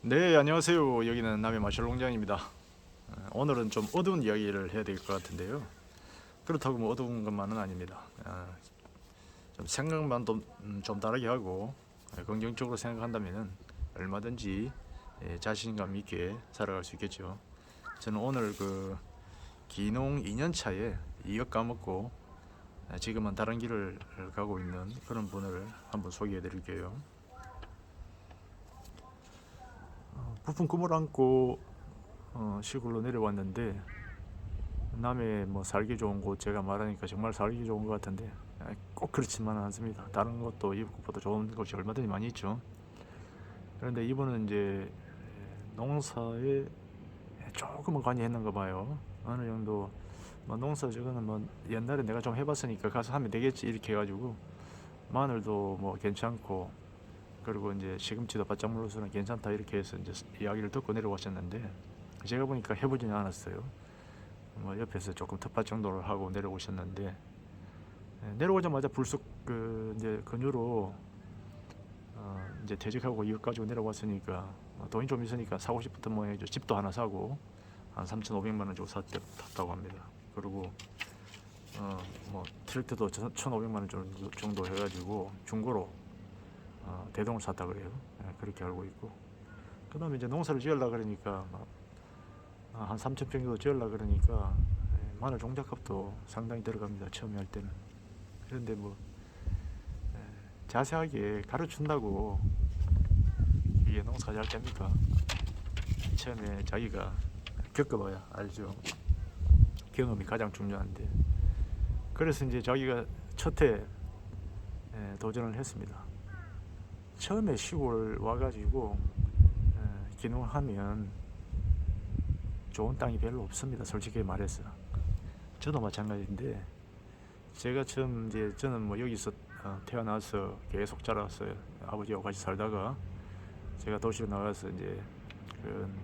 네, 안녕하세요. 여기는 남해 마셜농장입니다. 오늘은 좀 어두운 이야기를 해야 될 것 같은데요. 그렇다고 뭐 어두운 것만은 아닙니다. 좀 생각만 좀 다르게 하고 긍정적으로 생각한다면 얼마든지 자신감 있게 살아갈 수 있겠죠. 저는 오늘 그 기농 2년 차에 이억 까먹고 지금은 다른 길을 가고 있는 그런 분을 한번 소개해 드릴게요. 부푼 꿈을 안고 시골로 내려왔는데 남해 뭐 살기 좋은 곳 제가 말하니까 정말 살기 좋은 것 같은데 꼭 그렇지만은 않습니다. 다른 것도 이곳보다 좋은 곳이 얼마든지 많이 있죠. 그런데 이분은 이제 농사에 조금은 관여했는가 봐요. 어느 정도 뭐 농사 저거는 뭐 옛날에 내가 좀 해봤으니까 가서 하면 되겠지 이렇게 해가지고 마늘도 뭐 괜찮고, 그리고 이제 시금치도 바짝 물러서는 괜찮다 이렇게 해서 이제 이야기를 듣고 내려오셨는데 제가 보니까 해보지는 않았어요. 뭐 옆에서 조금 텃밭 정도를 하고 내려오셨는데 내려오자마자 불쑥 그 이제 근유로 이제 퇴직하고 이것 가지고 내려왔으니까 돈이 좀 있으니까 사고 싶었던 모양이죠. 집도 하나 사고 한 3,500만 원 주고 샀다고 합니다. 그리고 뭐 트랙터도 1,500만 원 정도 해가지고 중고로 대동을 샀다 그래요. 그렇게 알고 있고, 그 다음에 이제 농사를 지으려 그러니까 한 3,000평 정도 지으려 그러니까 마늘 종잣값도 상당히 들어갑니다. 처음에 할 때는. 그런데 뭐 자세하게 가르친다고 이게 농사가 잘 됩니까? 처음에 자기가 겪어봐야 알죠. 경험이 가장 중요한데, 그래서 이제 자기가 첫해 도전을 했습니다. 처음에 시골 와가지고 기농하면 좋은 땅이 별로 없습니다. 솔직히 말해서 저도 마찬가지인데, 제가 처음 이제 저는 뭐 여기서 태어나서 계속 자랐어요. 아버지하고 같이 살다가 제가 도시로 나가서 이제 그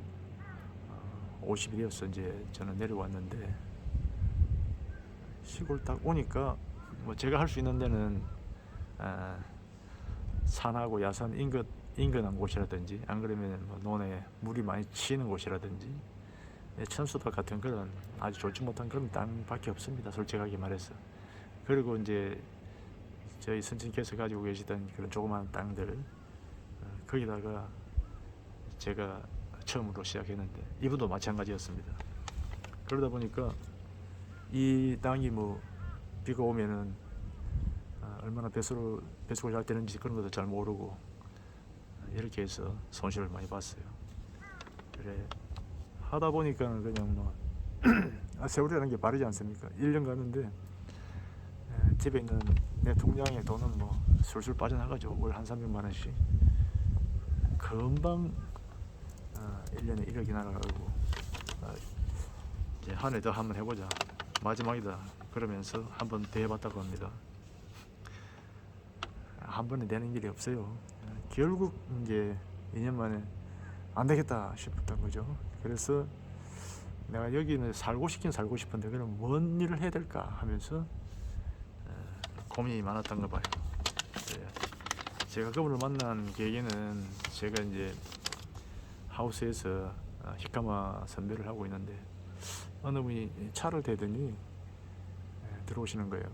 50이 되어서 이제 저는 내려왔는데, 시골 딱 오니까 뭐 제가 할 수 있는 데는 산하고 야산 인근한 곳이라든지, 안 그러면 뭐 논에 물이 많이 치는 곳이라든지 천수도 같은 그런 아주 좋지 못한 그런 땅밖에 없습니다. 솔직하게 말해서. 그리고 이제 저희 선생님께서 가지고 계시던 그런 조그마한 땅들, 거기다가 제가 처음으로 시작했는데 이분도 마찬가지였습니다. 그러다 보니까 이 땅이 뭐 비가 오면은 얼마나 배수가 잘 되는지 그런 것도 잘 모르고 이렇게 해서 손실을 많이 봤어요. 그래 하다 보니까 그냥 뭐 세월이라는 게 빠르지 않습니까? 1년 가는데 집에 있는 내 통장에 돈은 뭐 술술 빠져나가죠. 월 한 300만 원씩. 금방 1년에 1억이 날아가고 이제 한 해 더 한번 해보자, 마지막이다 그러면서 한번 더 해봤다고 합니다. 한 번에 되는 길이 없어요. 결국 이제 2년 만에 안 되겠다 싶었던 거죠. 그래서 내가 여기는 살고 싶긴 살고 싶은데 그럼 뭔 일을 해야 될까 하면서 고민이 많았던가 봐요. 제가 그분을 만난 계기는 제가 이제 하우스에서 히카마 선배를 하고 있는데 어느 분이 차를 대더니 들어오시는 거예요.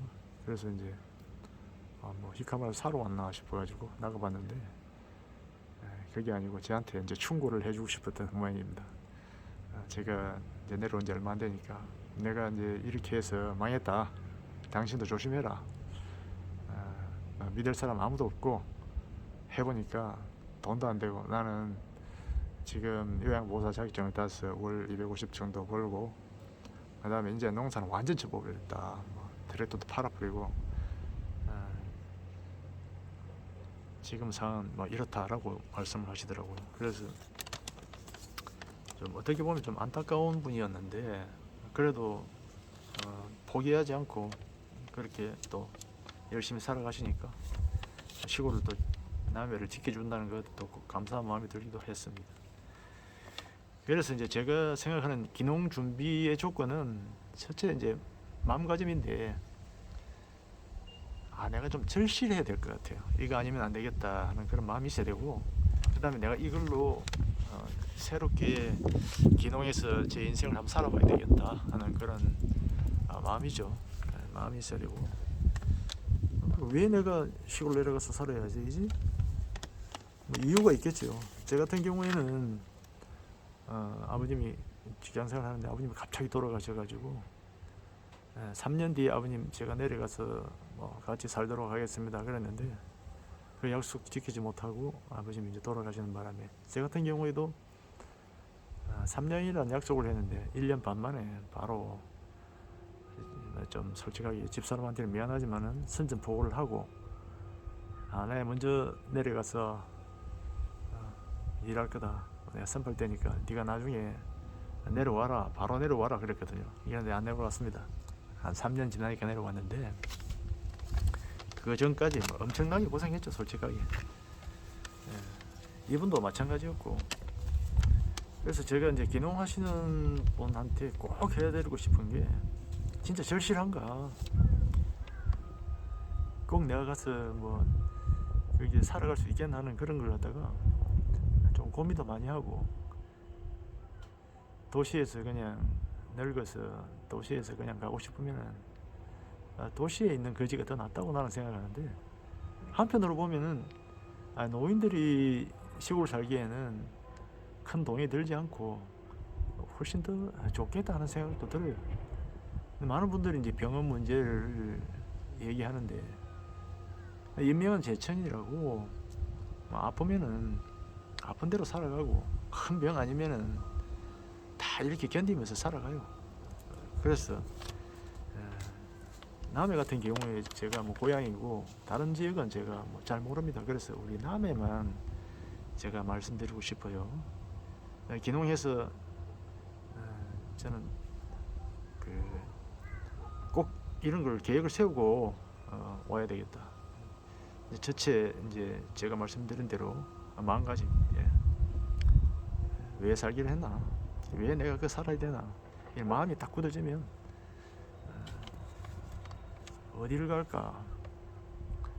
그래서 이제 뭐 히카마를 사러 왔나 싶어가지고 나가봤는데 그게 아니고 저한테 이제 충고를 해주고 싶었던 모양입니다. 제가 이제 내려온 지 얼마 안 되니까 내가 이제 이렇게 해서 망했다, 당신도 조심해라, 믿을 사람 아무도 없고 해보니까 돈도 안 되고 나는 지금 요양보호사 자격증을 따서 월 250 정도 벌고, 그 다음에 이제 농사는 완전 접어버렸다, 뭐 트랙터도 팔아버리고 지금 상황은 뭐 이렇다라고 말씀을 하시더라고요. 그래서 좀 어떻게 보면 좀 안타까운 분이었는데 그래도 포기하지 않고 그렇게 또 열심히 살아가시니까 시골을 또 남해를 지켜준다는 것도 감사한 마음이 들기도 했습니다. 그래서 이제 제가 생각하는 기농 준비의 조건은 첫째 이제 마음가짐인데, 내가 좀 절실해야 될 것 같아요. 이거 아니면 안 되겠다 하는 그런 마음이 있어야 되고, 그 다음에 내가 이걸로 새롭게 기농해서 제 인생을 한번 살아봐야 되겠다 하는 그런 마음이죠. 마음이 있으려고. 왜 내가 시골 내려가서 살아야지? 뭐 이유가 있겠죠. 제 같은 경우에는 아버님이 직장생활 하는데 아버님이 갑자기 돌아가셔가지고 3년 뒤에 아버님 제가 내려가서 뭐 같이 살도록 하겠습니다 그랬는데 그 약속 지키지 못하고 아버님이 이제 돌아가시는 바람에 제 같은 경우에도 3년이라는 약속을 했는데 1년 반 만에 바로 좀 솔직하게 집사람한테는 미안하지만은 선전포고를 하고 내가 먼저 내려가서 일할 거다. 내가 선발 때니까 네가 나중에 내려와라. 바로 내려와라 그랬거든요. 그런데 안 내려왔습니다. 한 3년 지나니까 내려왔는데 그 전까지 뭐 엄청나게 고생했죠. 솔직하게. 이분도 마찬가지였고 그래서 제가 이제 기농하시는 분한테 꼭 해드리고 싶은 게 진짜 절실한가 꼭 내가 가서 뭐 여기 살아갈 수 있겠나 하는 그런 걸 갖다가 좀 고민도 많이 하고 도시에서 그냥 늙어서 도시에서 그냥 가고 싶으면은 도시에 있는 거지가 더 낫다고 나는 생각하는데 한편으로 보면은 노인들이 시골 살기에는 큰 돈이 들지 않고 훨씬 더 좋겠다 하는 생각도 들어요. 많은 분들이 이제 병원 문제를 얘기하는데 인명은 제천이라고 아프면은 아픈 대로 살아가고 큰 병 아니면은 다 이렇게 견디면서 살아가요. 그래서 남해 같은 경우에 제가 뭐 고향이고 다른 지역은 제가 뭐 잘 모릅니다. 그래서 우리 남해만 제가 말씀드리고 싶어요. 기농해서 저는 꼭 이런 걸 계획을 세우고 와야 되겠다. 전체 이제 제가 말씀드린 대로 마음가짐. 왜 살기를 했나? 왜 내가 그 살아야 되나? 마음이 딱 굳어지면 어디를 갈까?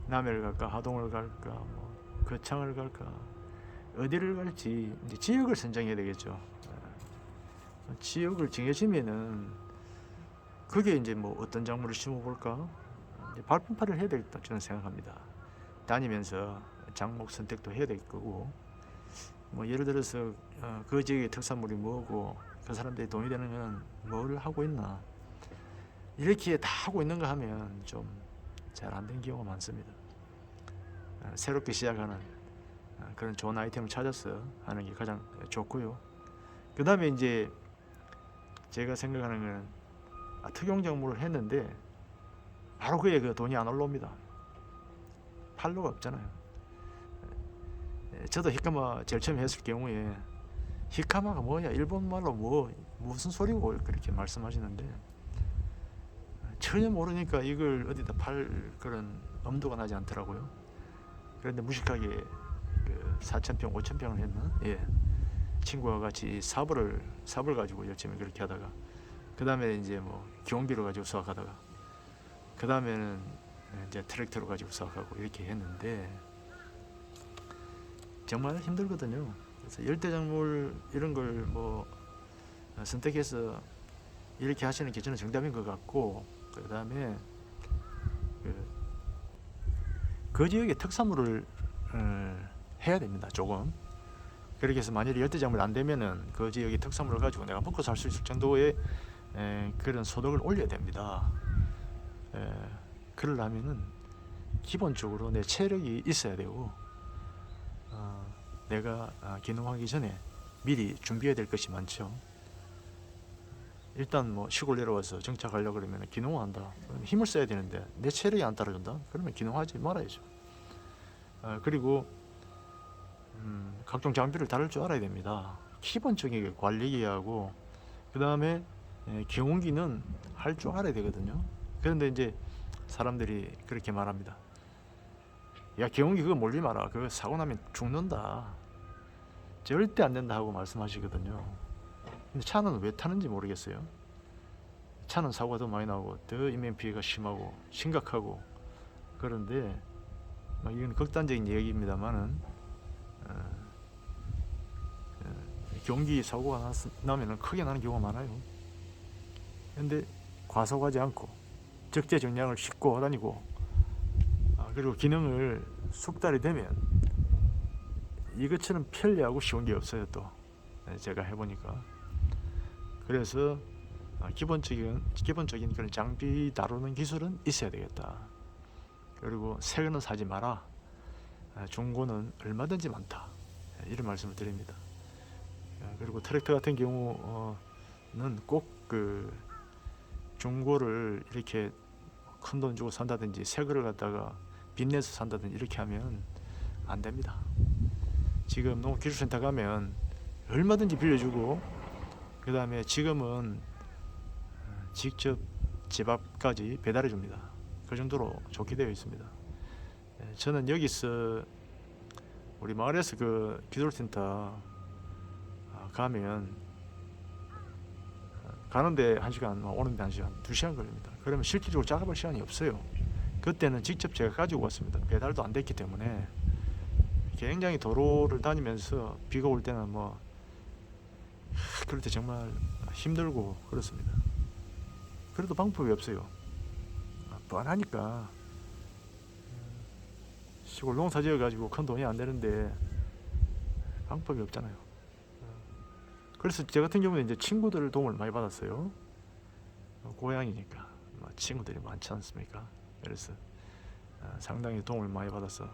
남해를 갈까? 하동을 갈까? 뭐 거창을 갈까? 어디를 갈지 이제 지역을 선정해야 되겠죠. 지역을 정해지면은 그게 이제 뭐 어떤 작물을 심어볼까? 발품파를 해야 되겠다 저는 생각합니다. 다니면서 작목 선택도 해야 될 거고 뭐 예를 들어서 그 지역의 특산물이 뭐고 그 사람들이 돈이 되는 건 뭘 하고 있나 이렇게 다 하고 있는가 하면 좀 잘 안 된 경우가 많습니다. 새롭게 시작하는 그런 좋은 아이템을 찾아서 하는 게 가장 좋고요. 그 다음에 이제 제가 생각하는 건 특용작물을 했는데 바로 그에 그 돈이 안 올라옵니다. 팔로가 없잖아요. 저도 히카마 제일 처음 했을 경우에 히카마가 뭐야 일본말로 뭐 무슨 소리고 그렇게 말씀하시는데 전혀 모르니까 이걸 어디다 팔 그런 엄두가 나지 않더라고요. 그런데 무식하게 그 4,000평 5,000평을 했나? 친구와 같이 삽을 가지고 열심히 그렇게 하다가 그 다음에 이제 뭐 기온기로 가지고 수확하다가 그 다음에는 이제 트랙터로 가지고 수확하고 이렇게 했는데 정말 힘들거든요. 그래서 열대작물 이런 걸 뭐 선택해서 이렇게 하시는 게 저는 정답인 것 같고 그 다음에 그 지역의 특산물을 해야 됩니다. 조금 그렇게 해서 만약에 열대작물 안 되면은 그 지역의 특산물을 가지고 내가 먹고 살 수 있을 정도의 그런 소득을 올려야 됩니다. 그러려면은 기본적으로 내 체력이 있어야 되고 내가 기농하기 전에 미리 준비해야 될 것이 많죠. 일단 뭐 시골 내려와서 정착하려고 그러면 기농을 한다. 힘을 써야 되는데 내 체력이 안 따라준다. 그러면 기농하지 말아야죠. 그리고 각종 장비를 다룰 줄 알아야 됩니다. 기본적인 관리기하고 그 다음에 경운기는 할 줄 알아야 되거든요. 그런데 이제 사람들이 그렇게 말합니다. 야 경운기 그거 몰지 마라. 그거 사고 나면 죽는다. 절대 안 된다 하고 말씀하시거든요. 근데 차는 왜 타는지 모르겠어요. 차는 사고가 더 많이 나고 더 인명피해가 심하고 심각하고 그런데 이건 극단적인 얘기입니다만은 경기 사고가 나면은 크게 나는 경우가 많아요. 근데 과속하지 않고 적재 정량을 싣고 다니고, 그리고 기능을 숙달이 되면 이것처럼 편리하고 쉬운 게 없어요. 또 제가 해보니까. 그래서 기본적인 그런 장비 다루는 기술은 있어야 되겠다. 그리고 새 거는 사지 마라. 중고는 얼마든지 많다. 이런 말씀을 드립니다. 그리고 트랙터 같은 경우는 꼭 그 중고를 이렇게 큰 돈 주고 산다든지 새 거를 갖다가 빚내서 산다든지 이렇게 하면 안 됩니다. 지금 농업기술센터 가면 얼마든지 빌려주고, 그 다음에 지금은 직접 집 앞까지 배달해 줍니다. 그 정도로 좋게 되어 있습니다. 저는 여기서 우리 마을에서 그 기술센터 가면 가는데 1시간, 오는데 1시간, 2시간 걸립니다. 그러면 실질적으로 작업할 시간이 없어요. 그때는 직접 제가 가지고 왔습니다. 배달도 안 됐기 때문에. 굉장히 도로를 다니면서 비가 올 때는 뭐 그럴 때 정말 힘들고 그렇습니다. 그래도 방법이 없어요. 뻔하니까. 시골 농사 지어 가지고 큰 돈이 안 되는데 방법이 없잖아요. 그래서 제 같은 경우는 이제 친구들 도움을 많이 받았어요. 고향이니까 친구들이 많지 않습니까? 그래서 상당히 도움을 많이 받아서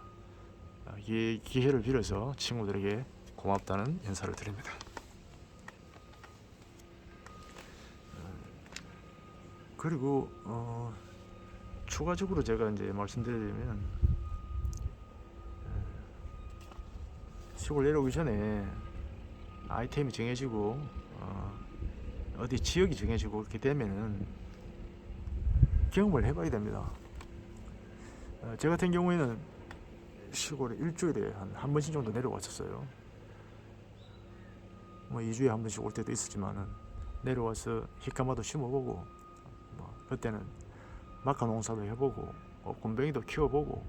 이 기회를 빌어서 친구들에게 고맙다는 인사를 드립니다. 그리고 추가적으로 제가 이제 말씀드리면, 시골 내려오기 전에 아이템이 정해지고 어디 지역이 정해지고 그렇게 되면은 경험을 해봐야 됩니다. 제 같은 경우에는 시골에 일주일에 한 번씩 정도 내려왔었어요. 뭐 2주에 한 번씩 올 때도 있었지만은 내려와서 히카마도 심어보고, 그때는 마카 농사도 해보고, 곰뱅이도 키워보고,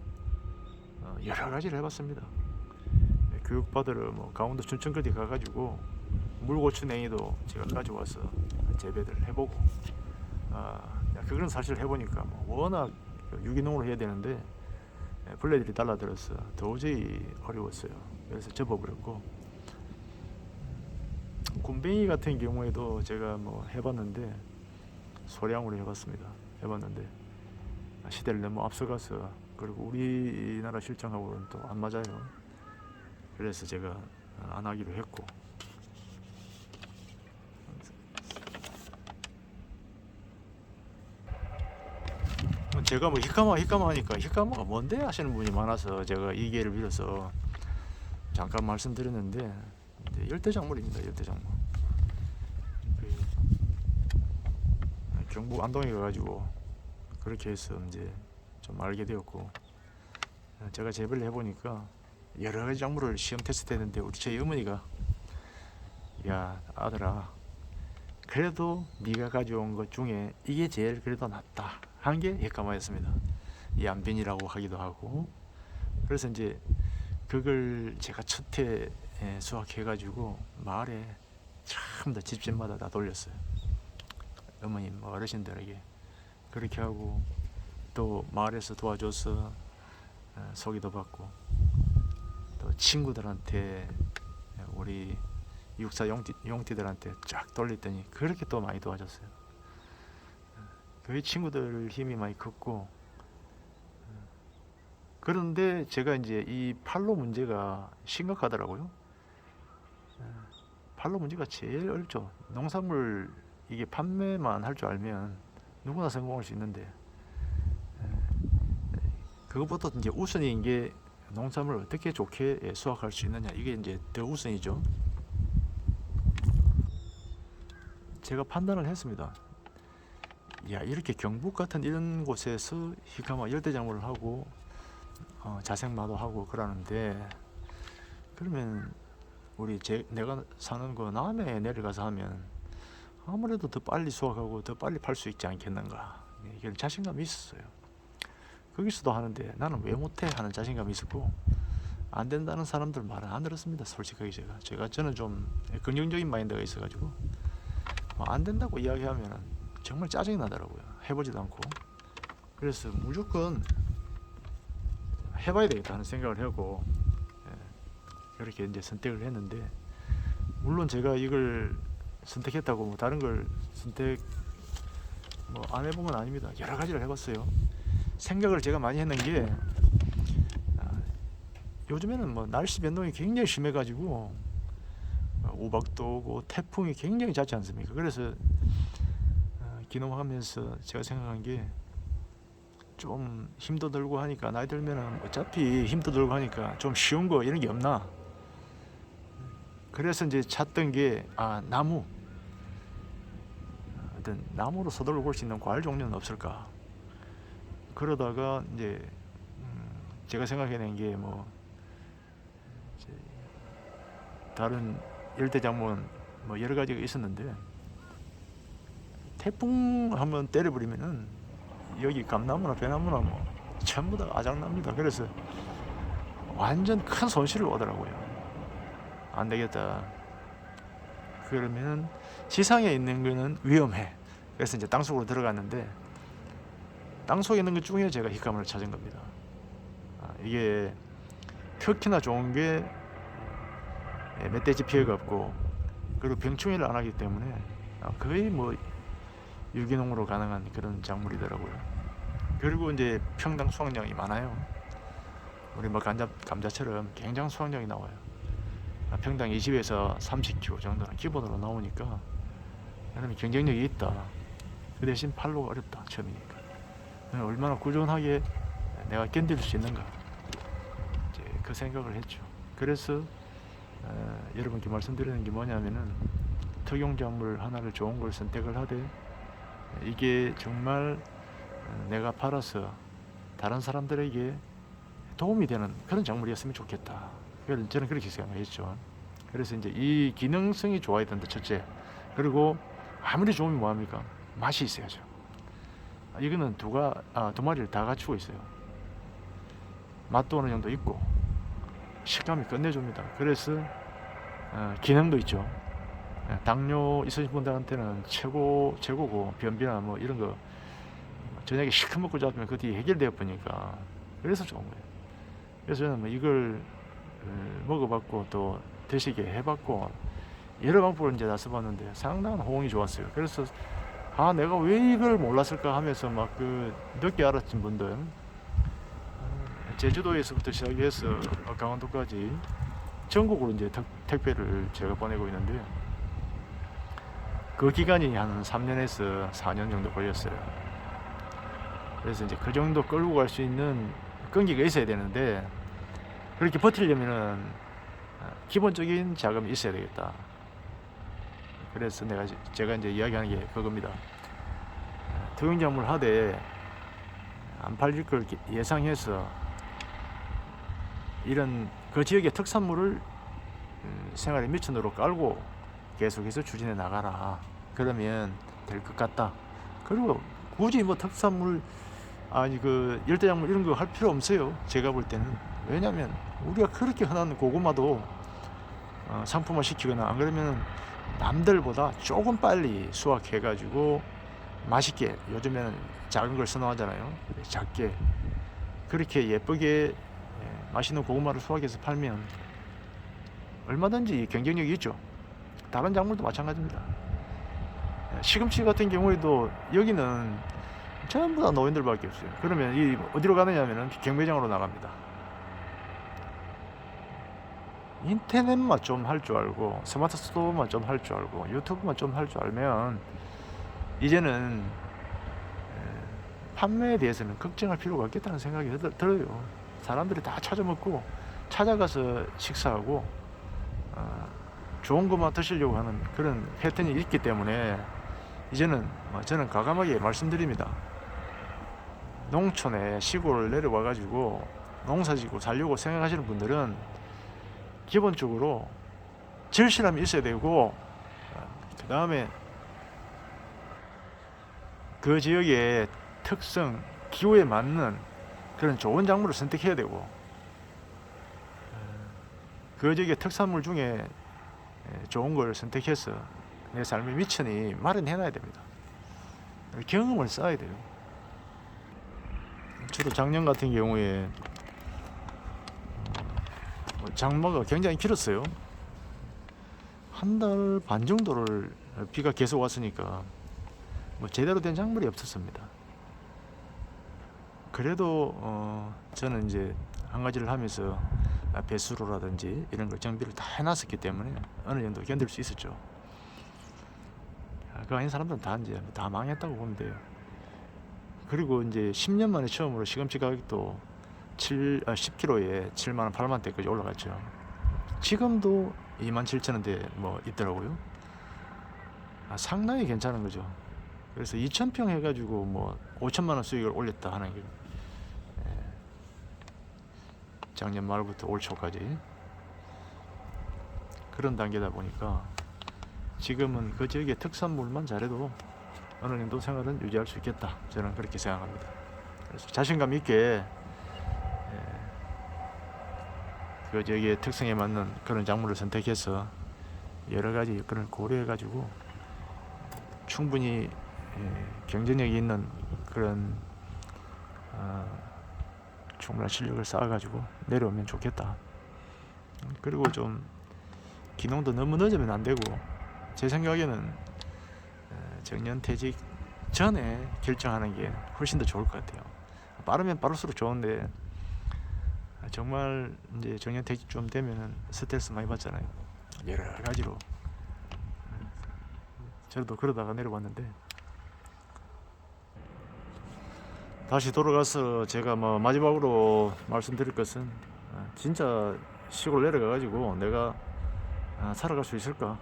여러 가지를 해봤습니다. 교육받으러 강원도 춘천거리 가가지고 물고추 냉이도 제가 가져와서 재배를 해보고, 그건 사실 해보니까 워낙 유기농으로 해야 되는데 벌레들이 달라들어서 도저히 어려웠어요. 그래서 접어버렸고, 곰뱅이 같은 경우에도 제가 해봤는데 소량으로 해봤는데 시대를 너무 앞서가서, 그리고 우리나라 실정하고는 또 안 맞아요. 그래서 제가 안 하기로 했고, 제가 히카마 하니까 히카마가 뭔데 하시는 분이 많아서 제가 이 기회를 빌어서 잠깐 말씀드렸는데, 열대작물입니다. 열대작물. 경북 안동에 가가지고 그렇게 해서 이제 좀 알게 되었고, 제가 재배를 해보니까 여러 가지 작물을 시험 테스트했는데 우리 저희 어머니가, 야 아들아, 그래도 네가 가져온 것 중에 이게 제일 그래도 낫다 한 게 히카마였습니다. 이 안빈이라고 하기도 하고. 그래서 이제 그걸 제가 첫해 수확해가지고 마을에 전부 다 집집마다 다 돌렸어요. 어머님 어르신들에게 그렇게 하고, 또 마을에서 도와줘서 소개도 받고, 또 친구들한테, 우리 육사 용띠들한테 쫙 돌렸더니 그렇게 또 많이 도와줬어요. 그 친구들 힘이 많이 컸고, 그런데 제가 이제 이 팔로 문제가 심각하더라고요. 팔로 문제가 제일 어렵죠. 농산물 이게 판매만 할 줄 알면 누구나 성공할 수 있는데, 그것보다 이제 우선인 게 농산물을 어떻게 좋게 수확할 수 있느냐, 이게 이제 더 우선이죠. 제가 판단을 했습니다. 야, 이렇게 경북 같은 이런 곳에서 히카마 열대작물을 하고 자생마도 하고 그러는데, 그러면 내가 사는 거 남해에 내려가서 하면 아무래도 더 빨리 수확하고 더 빨리 팔 수 있지 않겠는가, 이게 자신감이 있었어요. 거기서도 하는데 나는 왜 못해 하는 자신감이 있었고, 안 된다는 사람들 말은 안 들었습니다. 솔직하게 저는 좀 긍정적인 마인드가 있어가지고 안 된다고 이야기하면 정말 짜증이 나더라고요. 해보지도 않고. 그래서 무조건 해봐야 되겠다 하는 생각을 하고 그렇게 이제 선택을 했는데, 물론 제가 이걸 선택했다고 뭐 다른 걸 선택 뭐 안 해본 건 아닙니다. 여러 가지를 해봤어요. 생각을 제가 많이 했는 게 요즘에는 뭐 날씨 변동이 굉장히 심해가지고 우박도 오고 태풍이 굉장히 잦지 않습니까? 그래서 기농하면서 제가 생각한 게 좀 힘도 들고 하니까, 나이 들면은 어차피 힘도 들고 하니까 좀 쉬운 거 이런 게 없나? 그래서 이제 찾던 게 나무. 어떤 나무로 서도를 볼 수 있는 과일 종류는 없을까? 그러다가 이제 제가 생각해낸 게 뭐 다른 열대작물 뭐 여러 가지가 있었는데, 태풍 한번 때려버리면은 여기 감나무나 배나무나 뭐 전부 다 아작납니다. 그래서 완전 큰 손실을 오더라고요. 안 되겠다. 그러면 지상에 있는 거는 위험해. 그래서 이제 땅속으로 들어갔는데, 땅속에 있는 것 중에 제가 힙감을 찾은 겁니다. 이게 특히나 좋은 게 멧돼지 피해가 없고, 그리고 병충해를 안 하기 때문에 거의 뭐 유기농으로 가능한 그런 작물이더라고요. 그리고 이제 평당 수확량이 많아요. 우리 뭐 감자처럼 굉장히 수확량이 나와요. 평당 20에서 30kg 정도는 기본으로 나오니까 그러면 경쟁력이 있다. 그 대신 팔로가 어렵다, 처음이니까. 얼마나 꾸준하게 내가 견딜 수 있는가, 이제 그 생각을 했죠. 그래서 여러분께 말씀드리는 게 뭐냐면은, 특용작물 하나를 좋은 걸 선택을 하되 이게 정말 내가 팔아서 다른 사람들에게 도움이 되는 그런 작물이었으면 좋겠다. 저는 그렇게 생각했죠. 그래서 이제 이 기능성이 좋아야 된다, 첫째. 그리고 아무리 좋으면 뭐합니까? 맛이 있어야죠. 이거는 두 마리를 다 갖추고 있어요. 맛도 어느 정도 있고 식감이 끝내줍니다. 그래서 기능도 있죠. 당뇨 있으신 분들한테는 최고고, 변비나 뭐 이런 거 저녁에 시큼 먹고 자면 그 뒤에 해결되어 보니까 그래서 좋은 거예요. 그래서 저는 뭐 이걸 먹어봤고 또 드시게 해봤고 여러 방법을 이제 다 써봤는데 상당한 호응이 좋았어요. 그래서 내가 왜 이걸 몰랐을까 하면서 막 늦게 알았던 분들, 제주도에서부터 시작해서 강원도까지 전국으로 이제 택배를 제가 보내고 있는데, 그 기간이 한 3년에서 4년 정도 걸렸어요. 그래서 이제 그 정도 끌고 갈 수 있는 끈기가 있어야 되는데, 그렇게 버티려면은 기본적인 자금이 있어야 되겠다. 그래서 제가 이제 이야기하는 게 그겁니다. 특용작물 하되 안 팔릴 걸 예상해서 이런 그 지역의 특산물을 생활의 미천으로 깔고 계속해서 추진해 나가라. 그러면 될 것 같다. 그리고 굳이 뭐 특산물 열대작물 이런 거 할 필요 없어요, 제가 볼 때는. 왜냐면 우리가 그렇게 흔한 고구마도 상품화 시키거나, 안 그러면 남들보다 조금 빨리 수확해 가지고 맛있게, 요즘에는 작은 걸 선호하잖아요. 작게 그렇게 예쁘게 맛있는 고구마를 수확해서 팔면 얼마든지 경쟁력이 있죠. 다른 작물도 마찬가지입니다. 시금치 같은 경우에도 여기는 전부 다 노인들밖에 없어요. 그러면 어디로 가느냐면은 경매장으로 나갑니다. 인터넷만 좀 할 줄 알고, 스마트 스토어만 좀 할 줄 알고, 유튜브만 좀 할 줄 알면 이제는 판매에 대해서는 걱정할 필요가 없겠다는 생각이 들어요. 사람들이 다 찾아먹고 찾아가서 식사하고 좋은 것만 드시려고 하는 그런 패턴이 있기 때문에, 이제는 저는 과감하게 말씀드립니다. 농촌에 시골 내려와 가지고 농사짓고 살려고 생각하시는 분들은 기본적으로 절실함이 있어야 되고, 그 다음에 그 지역의 특성, 기후에 맞는 그런 좋은 작물을 선택해야 되고, 그 지역의 특산물 중에 좋은 걸 선택해서 내 삶의 미천이 마련해놔야 됩니다. 경험을 쌓아야 돼요. 저도 작년 같은 경우에 장마가 굉장히 길었어요. 한 달 반 정도를 비가 계속 왔으니까 뭐 제대로 된 작물이 없었습니다. 그래도 저는 이제 한 가지를 하면서 배수로라든지 이런 걸 정비를 다 해놨었기 때문에 어느 정도 견딜 수 있었죠. 그 아닌 사람들은 다 이제 다 망했다고 보면 돼요. 그리고 이제 10년 만에 처음으로 시금치 가격도 10kg에 7만원, 8만원대까지 올라갔죠. 지금도 27,000원대 뭐 있더라고요. 상당히 괜찮은 거죠. 그래서 2,000평 해가지고 뭐 5천만원 수익을 올렸다 하는 게 작년 말부터 올 초까지 그런 단계다 보니까 지금은 그 지역의 특산물만 잘해도 어느 정도 생활은 유지할 수 있겠다, 저는 그렇게 생각합니다. 그래서 자신감 있게 그 지역의 특성에 맞는 그런 작물을 선택해서 여러 가지 여건을 고려해 가지고 충분히 경쟁력이 있는 그런 충분한 실력을 쌓아 가지고 내려오면 좋겠다. 그리고 좀 기농도 너무 늦으면 안 되고, 제 생각에는 정년퇴직 전에 결정하는 게 훨씬 더 좋을 것 같아요. 빠르면 빠를수록 좋은데 정말 이제 정년퇴직 좀 되면은 스트레스 많이 받잖아요. 여러 가지로. 저도 그러다가 내려왔는데, 다시 돌아가서 제가 뭐 마지막으로 말씀드릴 것은 진짜 시골 내려가가지고 내가 살아갈 수 있을까?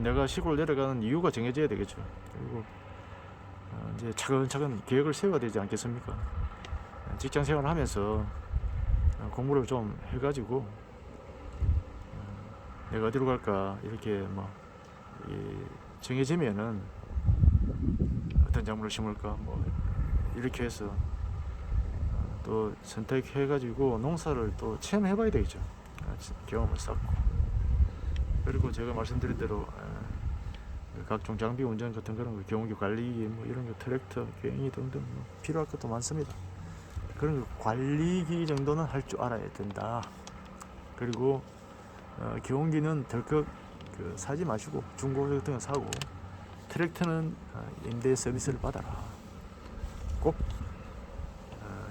내가 시골 내려가는 이유가 정해져야 되겠죠. 그리고 이제 차근차근 계획을 세워야 되지 않겠습니까? 직장 생활을 하면서 공부를 좀 해가지고 내가 어디로 갈까 이렇게 뭐 정해지면은 어떤 작물을 심을까 뭐 이렇게 해서 또 선택해가지고 농사를 또 체험해봐야 되겠죠. 경험을 쌓고. 그리고 제가 말씀드린 대로 각종 장비 운전 같은 그런 거, 경운기 관리기 뭐 이런 거, 트랙터, 괭이 등등 뭐 필요할 것도 많습니다. 그런 거 관리기 정도는 할 줄 알아야 된다. 그리고 경운기는 덜컥 사지 마시고 중고 같은 거 사고, 트랙터는 임대 서비스를 받아라. 꼭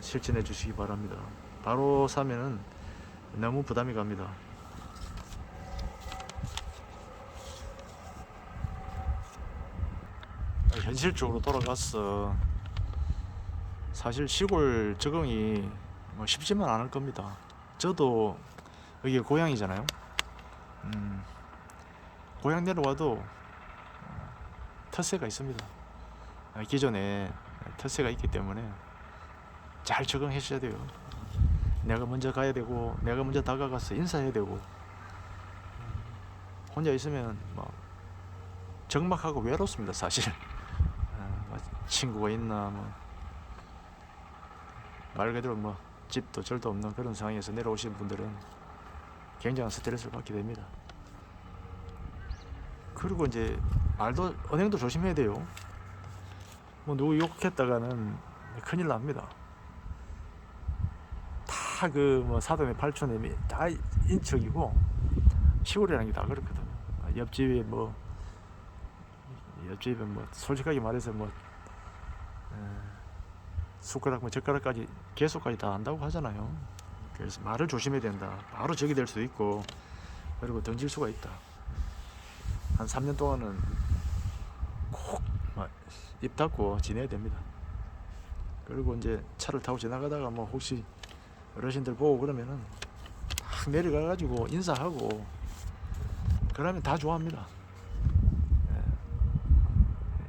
실천해 주시기 바랍니다. 바로 사면은 너무 부담이 갑니다. 현실적으로 돌아가서 사실 시골 적응이 뭐 쉽지만 않을 겁니다. 저도 여기 고향이잖아요. 고향 내려와도 텃세가 있습니다. 기존에 텃세가 있기 때문에 잘 적응하셔야 돼요. 내가 먼저 가야 되고, 내가 먼저 다가가서 인사해야 되고, 혼자 있으면 뭐 적막하고 외롭습니다, 사실. 친구가 있나 뭐 말 그대로 뭐 집도 절도 없는 그런 상황에서 내려오신 분들은 굉장한 스트레스를 받게 됩니다. 그리고 이제 말도, 언행도 조심해야 돼요. 뭐 누구 욕했다가는 큰일 납니다. 다 그 뭐 사돈의 팔촌의 다 인척이고, 시골이라는 게 다 그렇거든. 옆집에 뭐 솔직하게 말해서 뭐 숟가락 뭐 젓가락까지 개수까지 다 안다고 하잖아요. 그래서 말을 조심해야 된다. 바로 적이 될 수도 있고, 그리고 던질 수가 있다. 한 3년 동안은 꼭 입 닫고 지내야 됩니다. 그리고 이제 차를 타고 지나가다가 뭐 혹시 어르신들 보고 그러면은 딱 내려가 가지고 인사하고 그러면 다 좋아합니다.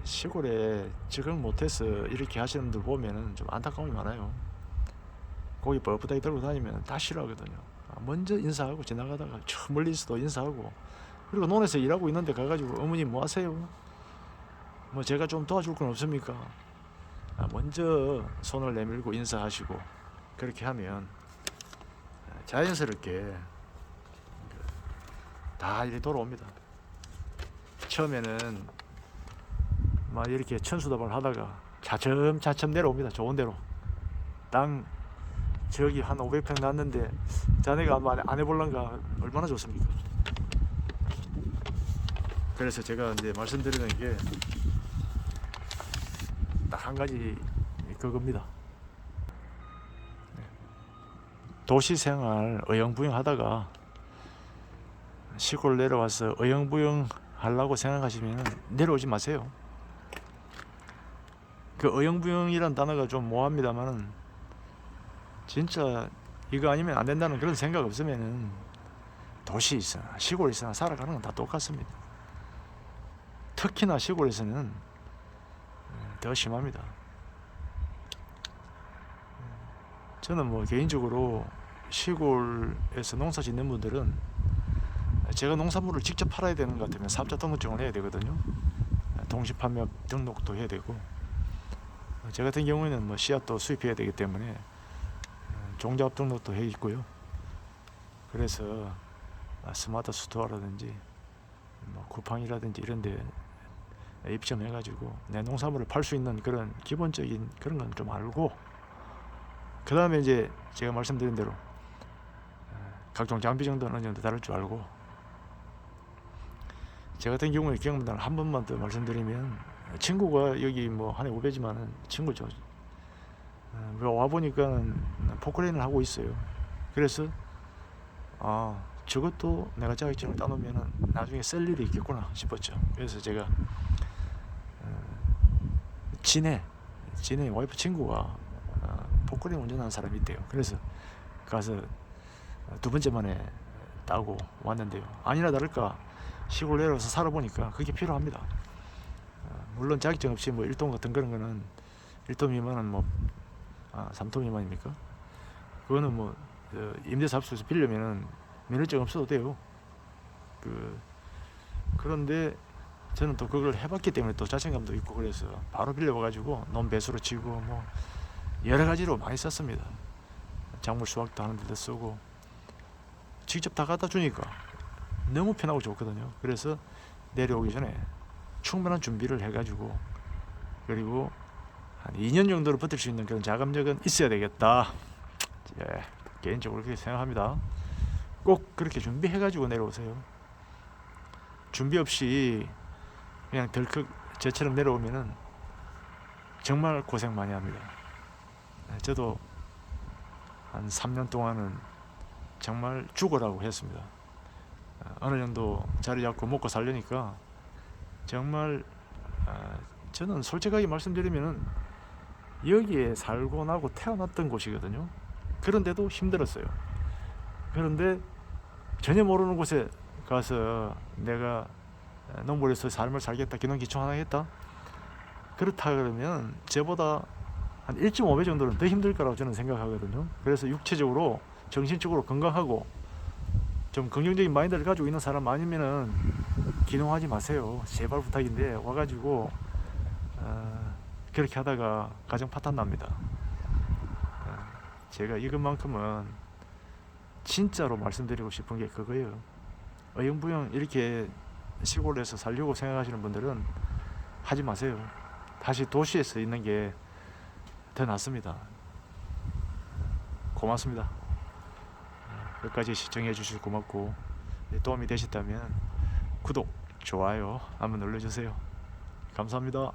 시골에 적응 못해서 이렇게 하시는 분들 보면은 좀 안타까움이 많아요. 고기 뻣뻣하게 들고 다니면 다 싫어하거든요. 먼저 인사하고 지나가다가 저 멀리서도 인사하고, 그리고 논에서 일하고 있는데 가가지고 어머니 뭐 하세요? 뭐 제가 좀 도와줄 건 없습니까? 먼저 손을 내밀고 인사하시고, 그렇게 하면 자연스럽게 다 이렇게 돌아옵니다. 처음에는 막 이렇게 천수다발 하다가 차츰차츰 내려옵니다. 좋은 데로. 땅 저기 한 500평 났는데 자네가 한번 안 해볼란가. 얼마나 좋습니까? 그래서 제가 이제 말씀드리는 게 딱 한 가지 그겁니다. 도시생활 어영부영 하다가 시골 내려와서 어영부영 하려고 생각하시면 내려오지 마세요. 그 어영부영이란 단어가 좀 모호합니다만은 진짜 이거 아니면 안 된다는 그런 생각 없으면은 도시에 있으나 시골에 있으나 살아가는 건 다 똑같습니다. 특히나 시골에서는 더 심합니다. 저는 뭐 개인적으로 시골에서 농사 짓는 분들은 제가 농산물을 직접 팔아야 되는 것 같으면 사업자 등록증을 해야 되거든요. 동시판매 등록도 해야 되고, 제 같은 경우에는 뭐 씨앗도 수입해야 되기 때문에 종자업 등록도 해 있고요. 그래서 스마트 스토어라든지 뭐 쿠팡이라든지 이런 데 입점해 가지고 내 농산물을 팔 수 있는 그런 기본적인 그런 건 좀 알고, 그 다음에 이제 제가 말씀드린 대로 각종 장비 정도는 어느 정도 다룰 줄 알고, 제 같은 경우에 경험담을 한 번만 더 말씀드리면, 친구가 여기 뭐 한 해 5배지만은 친구죠. 와 보니까 포크레인을 하고 있어요. 그래서 저것도 내가 자격증을 따놓으면 나중에 쓸 일이 있겠구나 싶었죠. 그래서 제가 진해 와이프 친구가 포크레인 운전하는 사람이 있대요. 그래서 가서 두 번째 만에 따고 왔는데요. 아니나 다를까 시골 내려와서 살아보니까 그게 필요합니다. 물론 자격증 없이 뭐 1톤 같은 그런 거는 1톤 미만은 뭐 3톤 미만입니까? 그거는 뭐 임대사업소에서 빌려면은 면허증 없어도 돼요. 그런데 저는 또 그걸 해봤기 때문에 또 자신감도 있고, 그래서 바로 빌려와가지고 논배수로 치고 뭐 여러 가지로 많이 썼습니다. 작물 수확도 하는 데도 쓰고, 직접 다 갖다 주니까 너무 편하고 좋거든요. 그래서 내려오기 전에 충분한 준비를 해가지고, 그리고 한 2년 정도로 버틸 수 있는 그런 자금력은 있어야 되겠다. 개인적으로 그렇게 생각합니다. 꼭 그렇게 준비해가지고 내려오세요. 준비 없이 그냥 덜컥 저처럼 내려오면은 정말 고생 많이 합니다. 저도 한 3년 동안은 정말 죽으라고 했습니다. 어느 정도 자리 잡고 먹고 살려니까 정말 저는 솔직하게 말씀드리면은 여기에 살고 나고 태어났던 곳이거든요. 그런데도 힘들었어요. 그런데 전혀 모르는 곳에 가서 내가 농부로서 삶을 살겠다, 기농기촌 하나 했다, 그렇다 그러면 저보다 한 1.5배 정도는 더 힘들 거라고 저는 생각하거든요. 그래서 육체적으로 정신적으로 건강하고 좀 긍정적인 마인드를 가지고 있는 사람 아니면은 기농하지 마세요. 제발 부탁인데 와가지고 그렇게 하다가 가정 파탄 납니다. 제가 이것만큼은 진짜로 말씀드리고 싶은 게 그거예요. 어영부영 이렇게 시골에서 살려고 생각하시는 분들은 하지 마세요. 다시 도시에서 있는 게 더 낫습니다. 고맙습니다. 끝까지 시청해 주셔서 고맙고, 도움이 되셨다면 구독, 좋아요 한번 눌러주세요. 감사합니다.